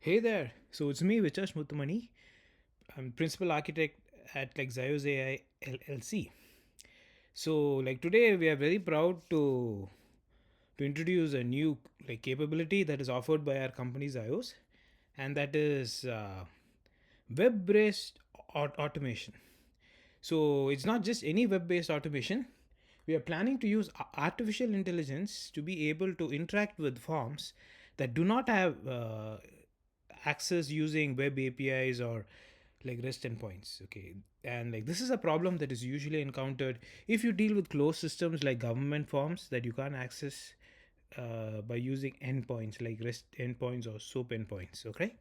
Hey there. So it's me, Vichash Muthamani. I'm principal architect at ZEIOS AI LLC. So today we are very proud to introduce a new capability that is offered by our company ZEIOS, and that is web-based automation. So it's not just any web-based automation. We are planning to use artificial intelligence to be able to interact with forms that do not have access using web APIs or REST endpoints. Okay, and this is a problem that is usually encountered if you deal with closed systems like government forms that you can't access by using endpoints like REST endpoints or SOAP endpoints. Okay,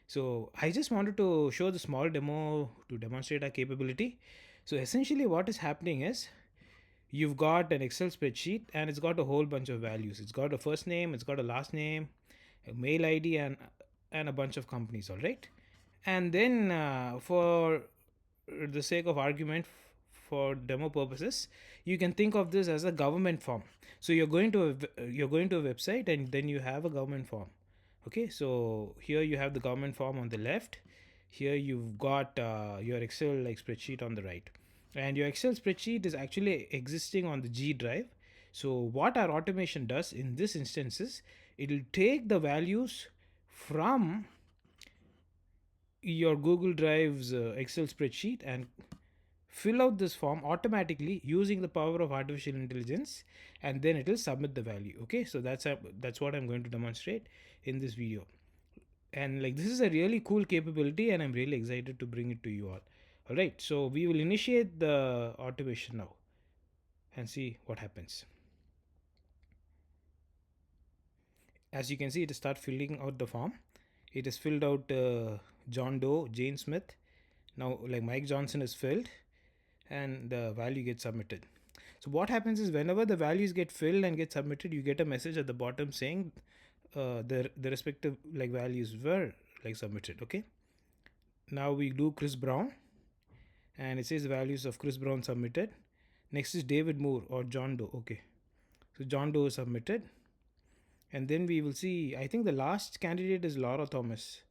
so I just wanted to show the small demo to demonstrate our capability. So essentially, what is happening is you've got an Excel spreadsheet and it's got a whole bunch of values. It's got a first name, it's got a last name, a mail ID, and a bunch of companies. All right, and then for the sake of argument, for demo purposes, you can think of this as a government form. So you're going to a website and then you have a government form. Okay, so here you have the government form on the left. Here you've got your Excel spreadsheet on the right, and your Excel spreadsheet is actually existing on the G drive. So what our automation does in this instance is it'll take the values from your Google Drive's Excel spreadsheet and fill out this form automatically using the power of artificial intelligence, and then it will submit the value. Okay, so that's what I'm going to demonstrate in this video. And this is a really cool capability and I'm really excited to bring it to you all right, so we will initiate the automation now and see what happens. As you can see, it start filling out the form. It is filled out John Doe, Jane Smith. Now Mike Johnson is filled and the value gets submitted. So what happens is whenever the values get filled and get submitted, you get a message at the bottom saying the respective values were submitted. Okay, now we do Chris Brown and it says the values of Chris Brown submitted. Next is David Moore or John Doe. Okay, so John Doe is submitted, and then we will see, I think the last candidate is Laura Thomas.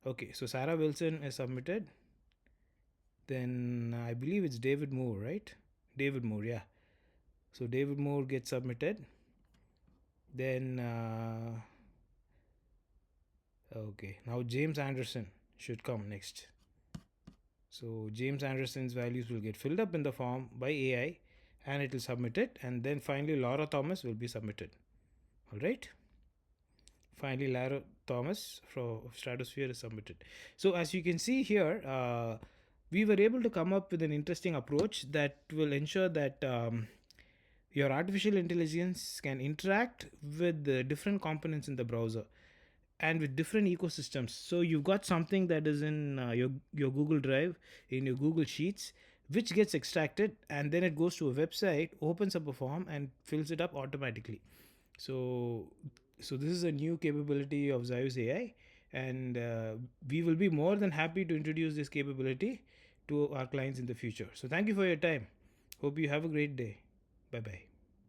Okay, so Sarah Wilson is submitted. Then I believe it's David Moore, right? David Moore, yeah. So David Moore gets submitted. Then okay, now James Anderson should come next. So James Anderson's values will get filled up in the form by AI and it will submit it, and then finally Laura Thomas will be submitted. All right, finally Laura Thomas from Stratosphere is submitted. So as you can see here, we were able to come up with an interesting approach that will ensure that your artificial intelligence can interact with the different components in the browser and with different ecosystems. So you've got something that is in your Google Drive, in your Google Sheets, which gets extracted and then it goes to a website, opens up a form and fills it up automatically. So this is a new capability of ZEIOS AI, and we will be more than happy to introduce this capability to our clients in the future. So thank you for your time. Hope you have a great day. Bye bye.